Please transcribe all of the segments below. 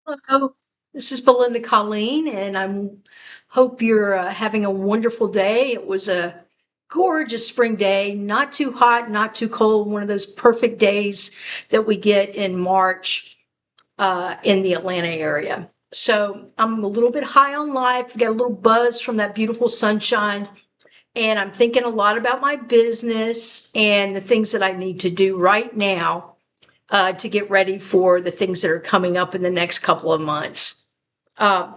Hello, this is Belinda Colleen, and I hope you're having a wonderful day. It was a gorgeous spring day, not too hot, not too cold, one of those perfect days that we get in March in the Atlanta area. So I'm a little bit high on life, got a little buzz from that beautiful sunshine, and I'm thinking a lot about my business and the things that I need to do right now to get ready for the things that are coming up in the next couple of months. Uh,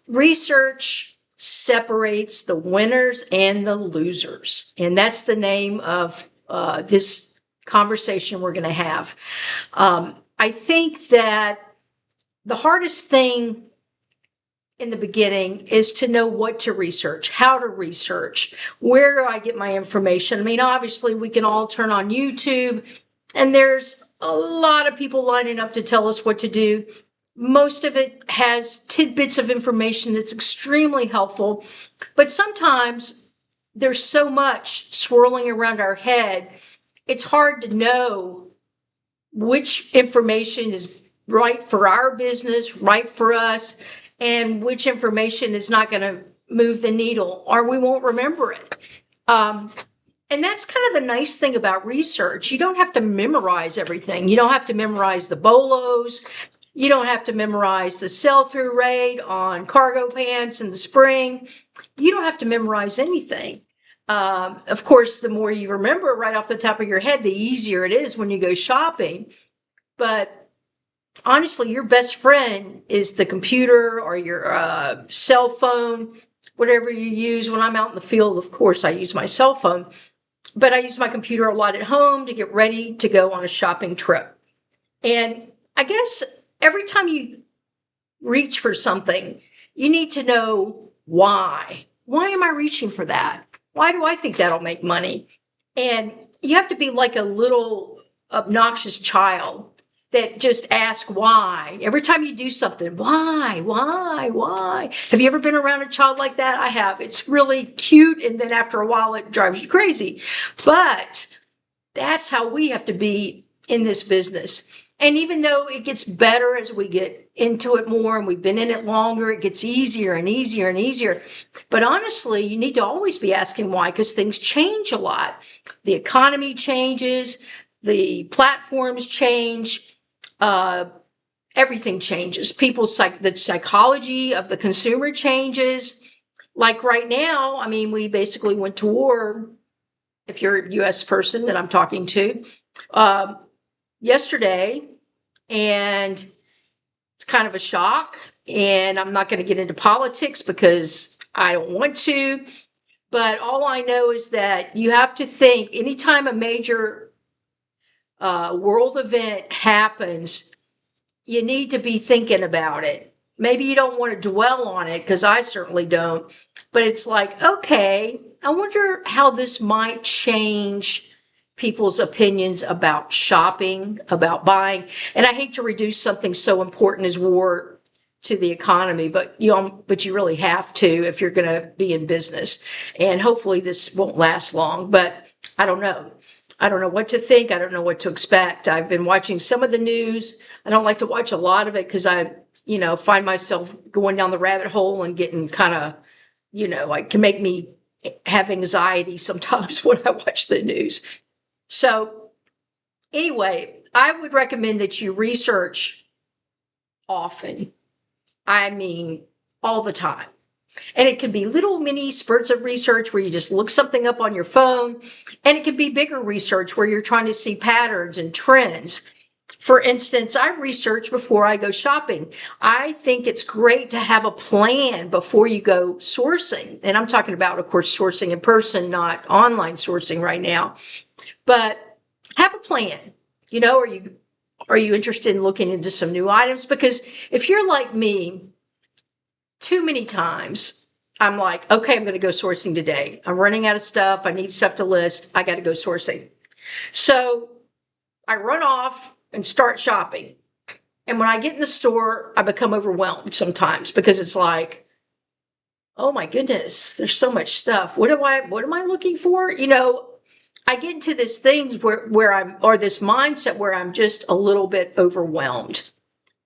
Research separates the winners and the losers, and that's the name of this conversation we're going to have. I think that the hardest thing in the beginning is to know what to research, how to research, where do I get my information. I mean, obviously, we can all turn on YouTube, and there's a lot of people lining up to tell us what to do. Most of it has tidbits of information that's extremely helpful, but sometimes there's so much swirling around our head, it's hard to know which information is right for our business, right for us, and which information is not going to move the needle or we won't remember it. And that's kind of the nice thing about research. You don't have to memorize everything. You don't have to memorize the BOLOs. You don't have to memorize the sell-through rate on cargo pants in the spring. You don't have to memorize anything. Of course, the more you remember right off the top of your head, the easier it is when you go shopping. But honestly, your best friend is the computer or your cell phone, whatever you use. When I'm out in the field, of course, I use my cell phone. But I use my computer a lot at home to get ready to go on a shopping trip. And I guess every time you reach for something, you need to know why. Why am I reaching for that? Why do I think that'll make money? And you have to be like a little obnoxious child that just ask why. Every time you do something, why? Have you ever been around a child like that? I have. It's really cute, and then after a while it drives you crazy. But that's how we have to be in this business. And even though it gets better as we get into it more and we've been in it longer, it gets easier and easier and easier. But honestly, you need to always be asking why, because things change a lot. The economy changes, the platforms change, everything changes. The psychology of the consumer changes. Like right now, I mean, we basically went to war, if you're a US person that I'm talking to, yesterday, and it's kind of a shock. And I'm not going to get into politics because I don't want to. But all I know is that you have to think anytime a major world event happens, you need to be thinking about it. Maybe you don't want to dwell on it, because I certainly don't. But it's like, okay, I wonder how this might change people's opinions about shopping, about buying. And I hate to reduce something so important as war to the economy, but you really have to if you're going to be in business. And hopefully this won't last long, but I don't know. I don't know what to think. I don't know what to expect. I've been watching some of the news. I don't like to watch a lot of it because I find myself going down the rabbit hole and getting kind of, like can make me have anxiety sometimes when I watch the news. So anyway, I would recommend that you research often. I mean, all the time. And it can be little mini spurts of research where you just look something up on your phone. And it can be bigger research where you're trying to see patterns and trends. For instance, I research before I go shopping. I think it's great to have a plan before you go sourcing. And I'm talking about, of course, sourcing in person, not online sourcing right now. But have a plan. Are you interested in looking into some new items? Because if you're like me, too many times I'm like, okay, I'm going to go sourcing today. I'm running out of stuff. I need stuff to list. I got to go sourcing. So I run off and start shopping. And when I get in the store, I become overwhelmed sometimes because it's like, oh my goodness, there's so much stuff. What am I looking for? I get into this things where this mindset where I'm just a little bit overwhelmed.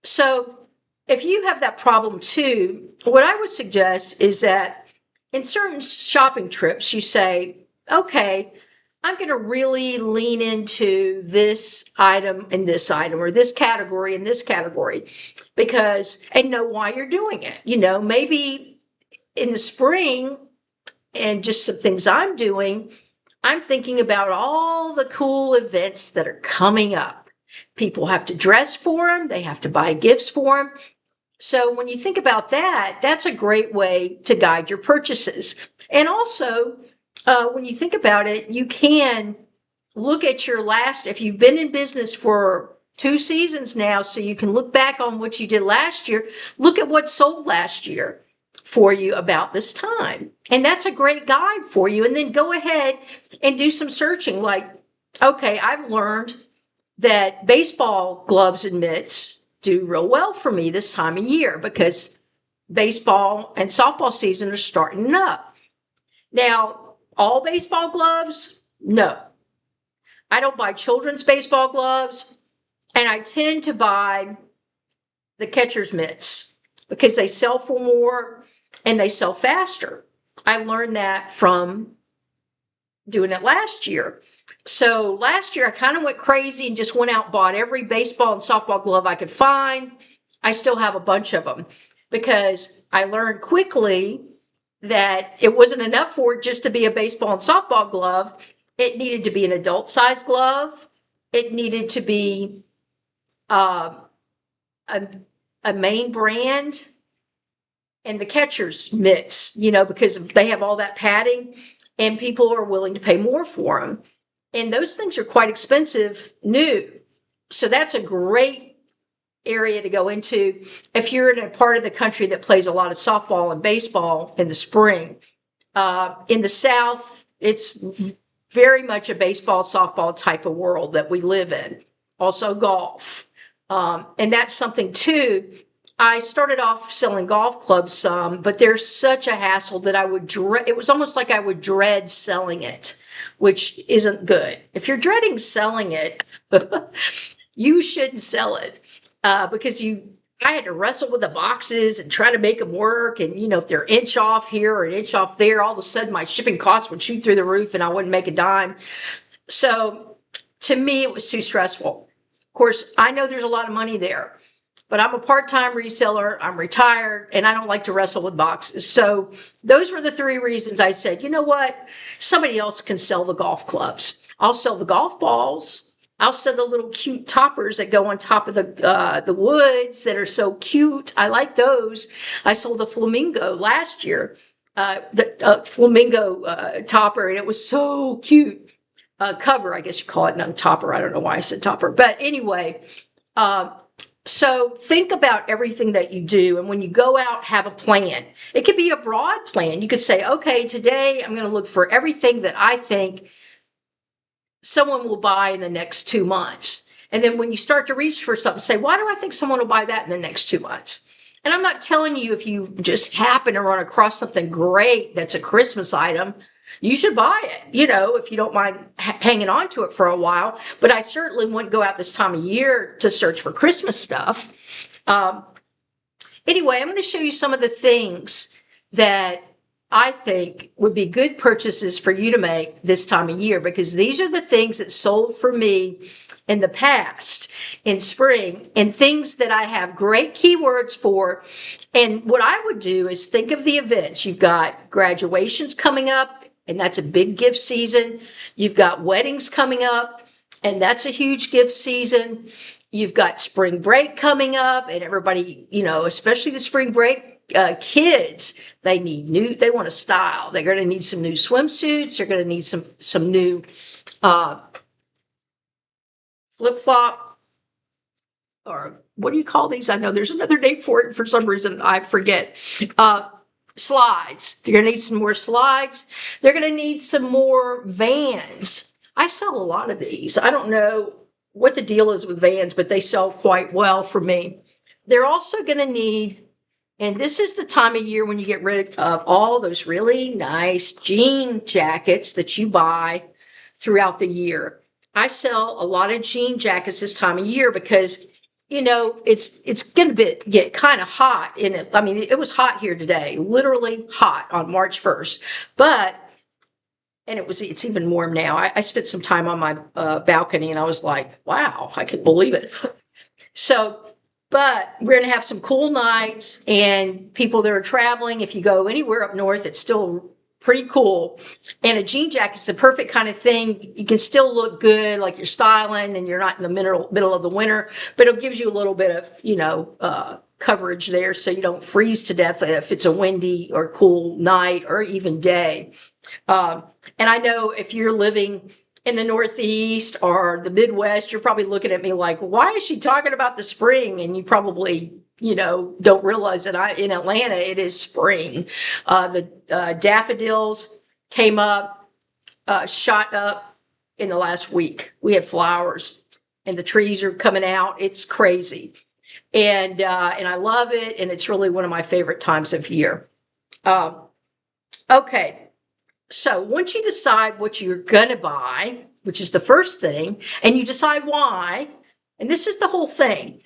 So if you have that problem too, what I would suggest is that in certain shopping trips, you say, okay, I'm going to really lean into this item and this item, or this category and this category, because, and know why you're doing it. Maybe in the spring, and just some things I'm doing, I'm thinking about all the cool events that are coming up. People have to dress for them, they have to buy gifts for them. So when you think about that, that's a great way to guide your purchases. And also, when you think about it, you can look at your last, if you've been in business for 2 seasons now, so you can look back on what you did last year, look at what sold last year for you about this time. And that's a great guide for you. And then go ahead and do some searching. Like, okay, I've learned that baseball gloves and mitts do real well for me this time of year because baseball and softball season are starting up. Now, all baseball gloves? No. I don't buy children's baseball gloves, and I tend to buy the catcher's mitts because they sell for more and they sell faster. I learned that from doing it last year. So last year I kind of went crazy and just went out and bought every baseball and softball glove I could find. I still have a bunch of them because I learned quickly that it wasn't enough for it just to be a baseball and softball glove. It needed to be an adult size glove. It needed to be a main brand, and the catcher's mitts, because they have all that padding and people are willing to pay more for them. And those things are quite expensive new. So that's a great area to go into if you're in a part of the country that plays a lot of softball and baseball in the spring. In the South, it's very much a baseball, softball type of world that we live in. Also golf. And that's something too. I started off selling golf clubs some, but there's such a hassle that I would dread. It was almost like I would dread selling it, which isn't good. If you're dreading selling it, you shouldn't sell it because I had to wrestle with the boxes and try to make them work. And, if they're inch off here or an inch off there, all of a sudden my shipping costs would shoot through the roof and I wouldn't make a dime. So to me, it was too stressful. Of course, I know there's a lot of money there, but I'm a part-time reseller, I'm retired, and I don't like to wrestle with boxes. So those were the 3 reasons I said, you know what? Somebody else can sell the golf clubs. I'll sell the golf balls. I'll sell the little cute toppers that go on top of the woods that are so cute. I like those. I sold a flamingo last year, the flamingo topper, and it was so cute. Cover, I guess you call it, not topper. I don't know why I said topper. But anyway, so think about everything that you do. And when you go out, have a plan. It could be a broad plan. You could say, okay, today I'm going to look for everything that I think someone will buy in the next 2 months. And then when you start to reach for something, say, why do I think someone will buy that in the next 2 months? And I'm not telling you if you just happen to run across something great that's a Christmas item, you should buy it, if you don't mind hanging on to it for a while. But I certainly wouldn't go out this time of year to search for Christmas stuff. Anyway, I'm going to show you some of the things that I think would be good purchases for you to make this time of year, because these are the things that sold for me in the past in spring, and things that I have great keywords for. And what I would do is think of the events. You've got graduations coming up, and that's a big gift season. You've got weddings coming up, and that's a huge gift season. You've got spring break coming up, and everybody, especially the spring break kids, they want a style. They're going to need some new swimsuits. They're going to need some new flip-flop, or what do you call these? I know there's another name for it. For some reason, I forget. Slides. They're going to need some more slides. They're going to need some more Vans. I sell a lot of these. I don't know what the deal is with Vans, but they sell quite well for me. They're also going to need, and this is the time of year when you get rid of all those really nice jean jackets that you buy throughout the year. I sell a lot of jean jackets this time of year because it's going to get kind of hot in it. I mean, it was hot here today, literally hot on March 1st, but and it's even warm now. I spent some time on my balcony and I was like, wow, I could believe it. So, but we're going to have some cool nights, and people that are traveling, if you go anywhere up north, it's still pretty cool. And a jean jacket's the perfect kind of thing. You can still look good, like you're styling and you're not in the middle of the winter, but it gives you a little bit of, coverage there so you don't freeze to death if it's a windy or cool night or even day. And I know if you're living in the Northeast or the Midwest, you're probably looking at me like, why is she talking about the spring? And you probably, don't realize that in Atlanta, it is spring. The daffodils came up, shot up in the last week. We had flowers and the trees are coming out. It's crazy. And I love it. And it's really one of my favorite times of year. Okay. So once you decide what you're going to buy, which is the first thing, and you decide why, and this is the whole thing,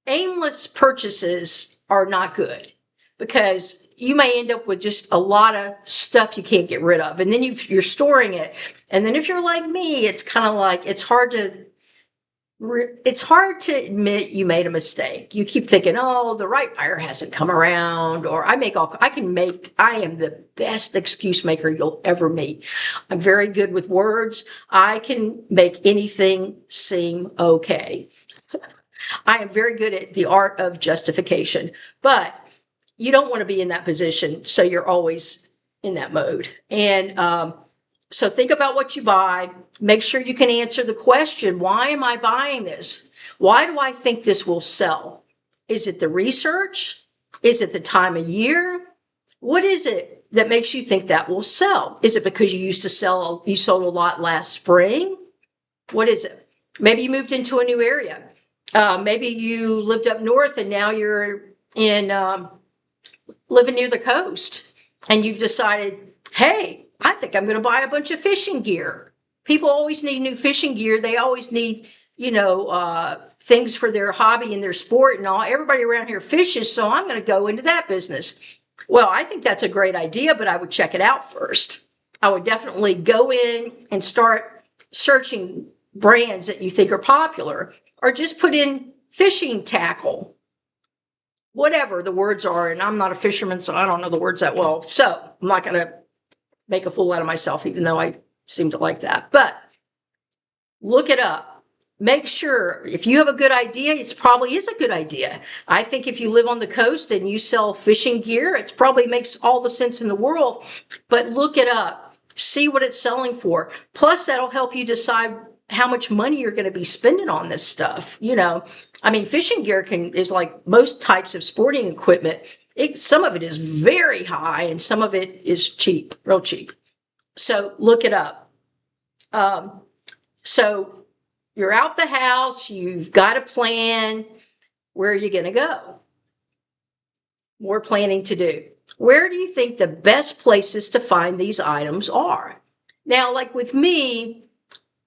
aimless purchases are not good because you may end up with just a lot of stuff you can't get rid of. And then you're storing it. And then if you're like me, it's kind of like, it's hard to admit you made a mistake. You keep thinking, oh, the right buyer hasn't come around, or I am the best excuse maker you'll ever meet. I'm very good with words. I can make anything seem okay. I am very good at the art of justification, but you don't want to be in that position. So you're always in that mode. And, so think about what you buy. Make sure you can answer the question, why am I buying this? Why do I think this will sell? Is it the research? Is it the time of year? What is it that makes you think that will sell? Is it because you sold a lot last spring? What is it? Maybe you moved into a new area. Maybe you lived up north and now you're living near the coast and you've decided, hey, I think I'm going to buy a bunch of fishing gear. People always need new fishing gear. They always need, things for their hobby and their sport and all. Everybody around here fishes, so I'm going to go into that business. Well, I think that's a great idea, but I would check it out first. I would definitely go in and start searching brands that you think are popular, or just put in fishing tackle, whatever the words are. And I'm not a fisherman, so I don't know the words that well. So I'm not going to make a fool out of myself, even though I seem to like that. But look it up. Make sure if you have a good idea, it probably is a good idea. I think if you live on the coast and you sell fishing gear, it probably makes all the sense in the world. But look it up. See what it's selling for. Plus, that'll help you decide how much money you're going to be spending on this stuff. Fishing gear is like most types of sporting equipment. Some of it is very high and some of it is cheap, real cheap. So look it up. So you're out the house, you've got a plan. Where are you going to go? More planning to do. Where do you think the best places to find these items are? Now, like with me,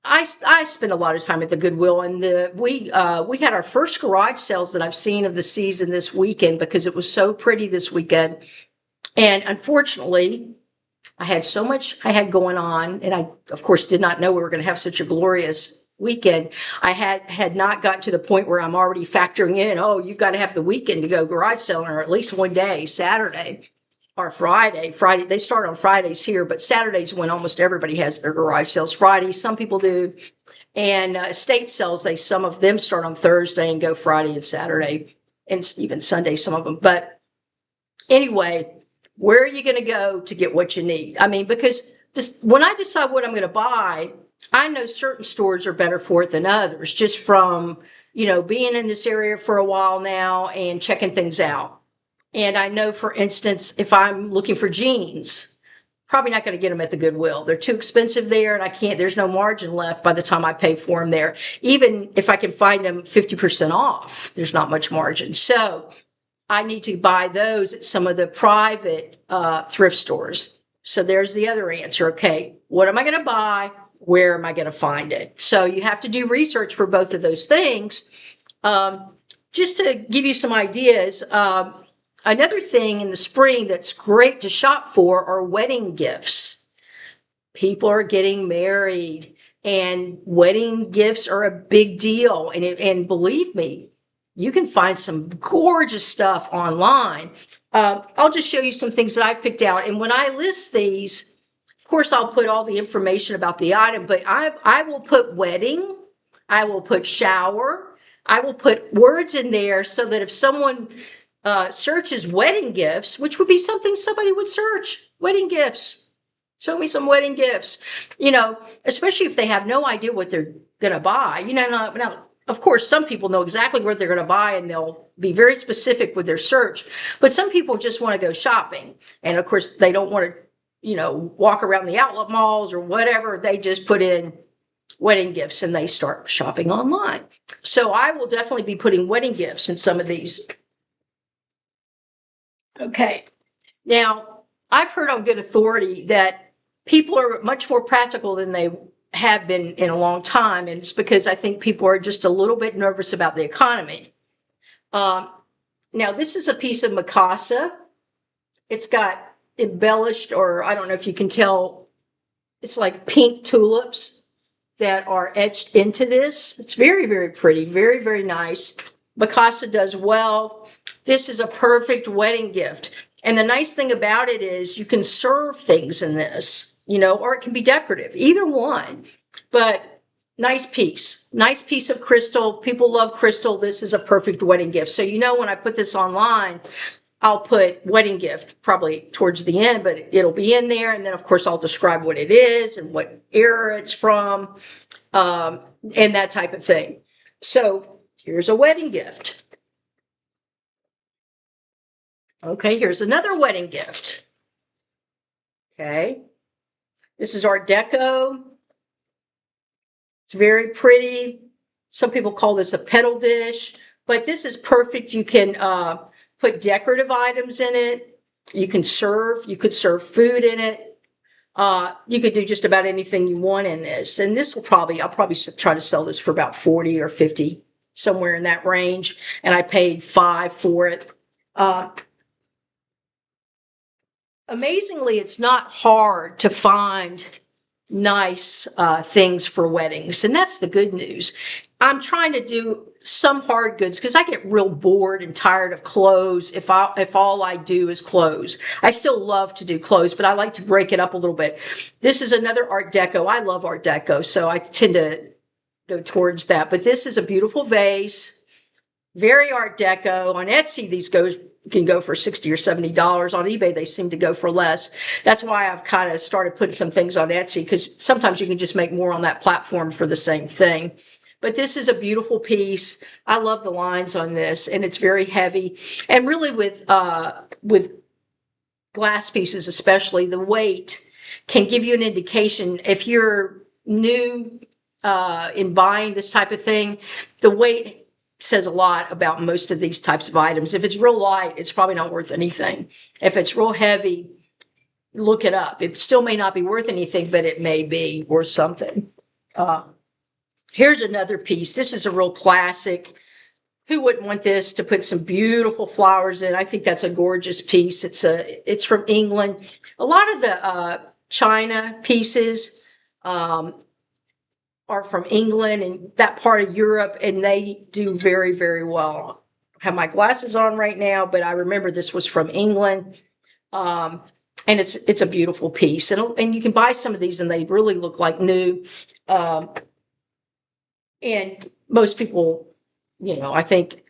I spend a lot of time at the Goodwill, and we had our first garage sales that I've seen of the season this weekend because it was so pretty this weekend. And unfortunately, I had so much I had going on, and I, of course, did not know we were going to have such a glorious weekend. I had not gotten to the point where I'm already factoring in, oh, you've got to have the weekend to go garage selling, or at least one day, Saturday or Friday. Friday, they start on Fridays here, but Saturdays when almost everybody has their garage sales. Fridays, some people do. And estate sales, some of them start on Thursday and go Friday and Saturday, and even Sunday, some of them. But anyway, where are you going to go to get what you need? Because just when I decide what I'm going to buy, I know certain stores are better for it than others, just from, being in this area for a while now and checking things out. And I know, for instance, if I'm looking for jeans, probably not going to get them at the Goodwill. They're too expensive there, and there's no margin left by the time I pay for them there. Even if I can find them 50% off, there's not much margin. So I need to buy those at some of the private thrift stores. So there's the other answer. Okay, what am I going to buy? Where am I going to find it? So you have to do research for both of those things. Just to give you some ideas, another thing in the spring that's great to shop for are wedding gifts. People are getting married, and wedding gifts are a big deal. And believe me, you can find some gorgeous stuff online. I'll just show you some things that I've picked out. And when I list these, of course, I'll put all the information about the item, but I will put wedding, I will put shower, I will put words in there so that if someone searches wedding gifts, which would be something somebody would search, wedding gifts, show me some wedding gifts, especially if they have no idea what they're going to buy. Now, of course, some people know exactly what they're going to buy and they'll be very specific with their search, but some people just want to go shopping. And of course, they don't want to, walk around the outlet malls or whatever. They just put in wedding gifts and they start shopping online. So I will definitely be putting wedding gifts in some of these. Okay. Now, I've heard on good authority that people are much more practical than they have been in a long time. And it's because I think people are just a little bit nervous about the economy. Now, this is a piece of Mikasa. It's got embellished, or I don't know if you can tell, it's like pink tulips that are etched into this. It's very, very pretty, very, very nice. Mikasa does well. This is a perfect wedding gift. And the nice thing about it is you can serve things in this, or it can be decorative, either one. But nice piece of crystal. People love crystal. This is a perfect wedding gift. So, when I put this online, I'll put wedding gift probably towards the end, but it'll be in there. And then, of course, I'll describe what it is and what era it's from, and that type of thing. So here's a wedding gift. Okay, here's another wedding gift. Okay, this is Art Deco. It's very pretty. Some people call this a petal dish, but this is perfect. You can put decorative items in it. You could serve food in it. You could do just about anything you want in this. And this I'll probably try to sell this for about 40 or 50, somewhere in that range. And I paid $5 for it. Amazingly, it's not hard to find nice things for weddings. And that's the good news. I'm trying to do some hard goods because I get real bored and tired of clothes if all I do is clothes. I still love to do clothes, but I like to break it up a little bit. This is another Art Deco. I love Art Deco, so I tend to go towards that. But this is a beautiful vase, very Art Deco. On Etsy, these can go for $60 or $70. On eBay, they seem to go for less. That's why I've kind of started putting some things on Etsy, because sometimes you can just make more on that platform for the same thing. But this is a beautiful piece. I love the lines on this, and it's very heavy. And really with glass pieces especially, the weight can give you an indication. If you're new in buying this type of thing, the weight says a lot about most of these types of items. If it's real light, it's probably not worth anything. If it's real heavy, look it up. It still may not be worth anything, but it may be worth something. Here's another piece. This is a real classic. Who wouldn't want this to put some beautiful flowers in? I think that's a gorgeous piece. It's from England. A lot of the China pieces are from England and that part of Europe, and they do very, very well. I have my glasses on right now, but I remember this was from England. And it's a beautiful piece. And you can buy some of these and they really look like new. And most people, I think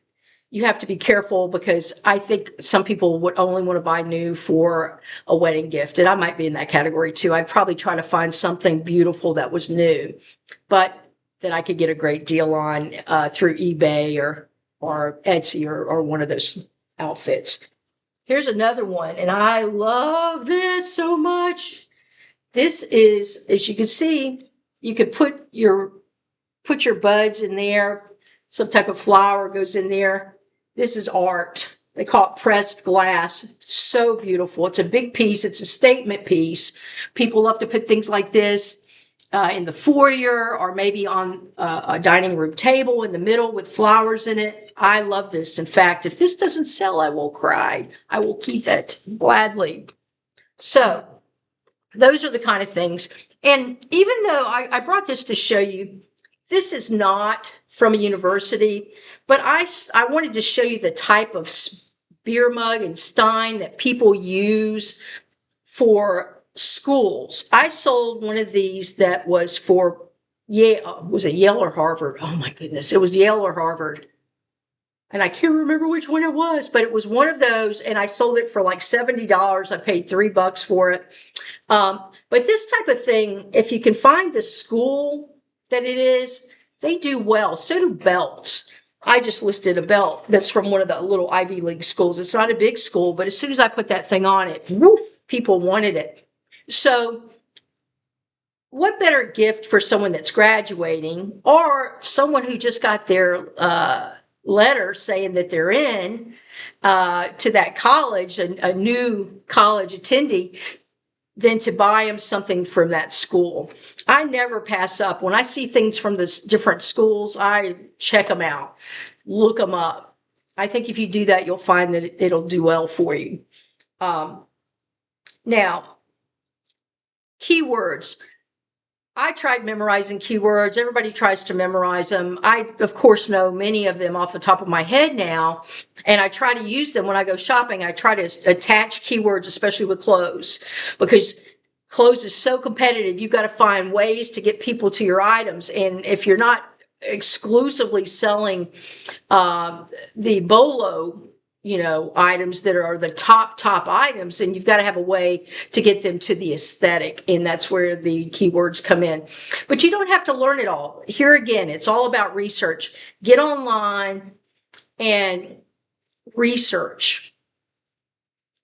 you have to be careful, because I think some people would only want to buy new for a wedding gift. And I might be in that category too. I'd probably try to find something beautiful that was new, but that I could get a great deal on through eBay or Etsy or one of those outfits. Here's another one, and I love this so much. This is, as you can see, you could put your buds in there. Some type of flower goes in there. This is art. They call it pressed glass. So beautiful. It's a big piece. It's a statement piece. People love to put things like this in the foyer, or maybe on a dining room table in the middle with flowers in it. I love this. In fact, if this doesn't sell, I will cry. I will keep it gladly. So those are the kind of things. And even though I brought this to show you, this is not from a university, but I wanted to show you the type of beer mug and stein that people use for schools. I sold one of these that was for Yale. Was it Yale or Harvard? Oh my goodness. It was Yale or Harvard. And I can't remember which one it was, but it was one of those, and I sold it for like $70. I paid $3 for it. But this type of thing, if you can find the school that it is, they do well. So do belts. I just listed a belt that's from one of the little Ivy League schools. It's not a big school, but as soon as I put that thing on it, woof, people wanted it. So what better gift for someone that's graduating, or someone who just got their letter saying that they're in to that college, a new college attendee, than to buy them something from that school. I never pass up. When I see things from the different schools, I check them out, look them up. I think if you do that, you'll find that it'll do well for you. Now, keywords. I tried memorizing keywords. Everybody tries to memorize them. I, of course, know many of them off the top of my head now, and I try to use them when I go shopping. I try to attach keywords, especially with clothes, because clothes is so competitive. You've got to find ways to get people to your items. And if you're not exclusively selling the BOLO, items that are the top items, and you've got to have a way to get them to the aesthetic, and that's where the keywords come in. But you don't have to learn it all. Here again, it's all about research. Get online and research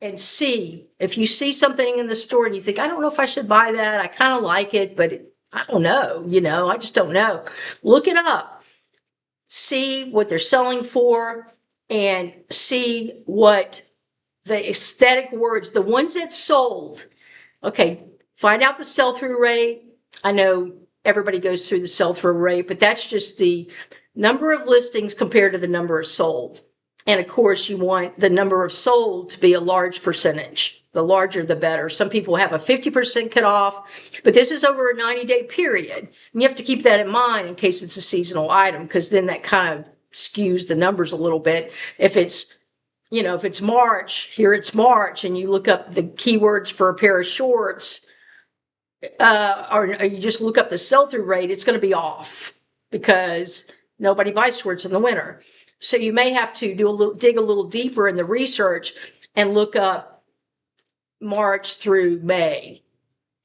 and see. If you see something in the store and you think, I don't know if I should buy that, I kind of like it, but I don't know, I just don't know. Look it up. See what they're selling for, and see what the aesthetic words, the ones that sold. Okay, find out the sell-through rate. I know everybody goes through the sell-through rate, but that's just the number of listings compared to the number of sold. And of course, you want the number of sold to be a large percentage. The larger, the better. Some people have a 50% cutoff, but this is over a 90-day period. And you have to keep that in mind in case it's a seasonal item, because then that kind of skews the numbers a little bit. If it's March, here it's March, and you look up the keywords for a pair of shorts, or you just look up the sell-through rate, it's going to be off because nobody buys shorts in the winter. So you may have to dig a little deeper in the research and look up March through May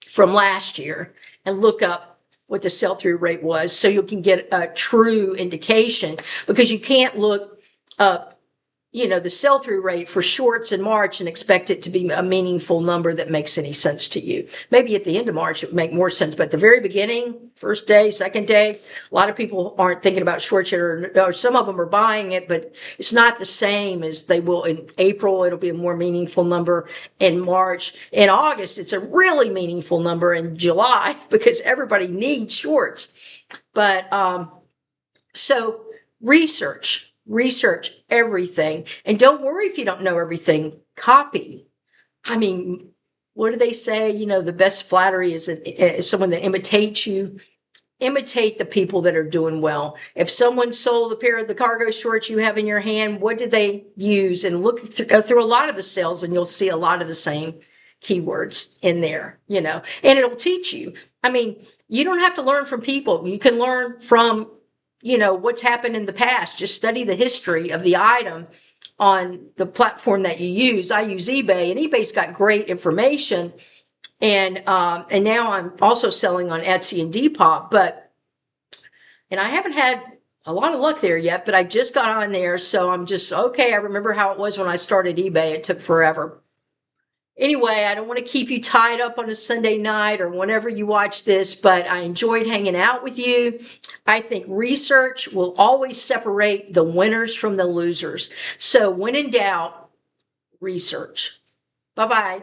from last year and look up what the sell-through rate was, so you can get a true indication, because you can't look up the sell-through rate for shorts in March and expect it to be a meaningful number that makes any sense to you. Maybe at the end of March it would make more sense, but at the very beginning, first day, second day, a lot of people aren't thinking about shorts yet, or some of them are buying it, but it's not the same as they will in April. It'll be a more meaningful number in March. In August, it's a really meaningful number in July, because everybody needs shorts. But so research everything, and don't worry if you don't know everything. Copy. I mean, what do they say? The best flattery is someone that imitates you. Imitate the people that are doing well. If someone sold a pair of the cargo shorts you have in your hand, what did they use? And look through a lot of the sales, and you'll see a lot of the same keywords in there, and it'll teach you. I mean, you don't have to learn from people. You can learn from what's happened in the past. Just study the history of the item on the platform that you use. I use eBay, and eBay's got great information. And now I'm also selling on Etsy and Depop, and I haven't had a lot of luck there yet, but I just got on there. So I'm just, okay, I remember how it was when I started eBay. It took forever. Anyway, I don't want to keep you tied up on a Sunday night or whenever you watch this, but I enjoyed hanging out with you. I think research will always separate the winners from the losers. So when in doubt, research. Bye-bye.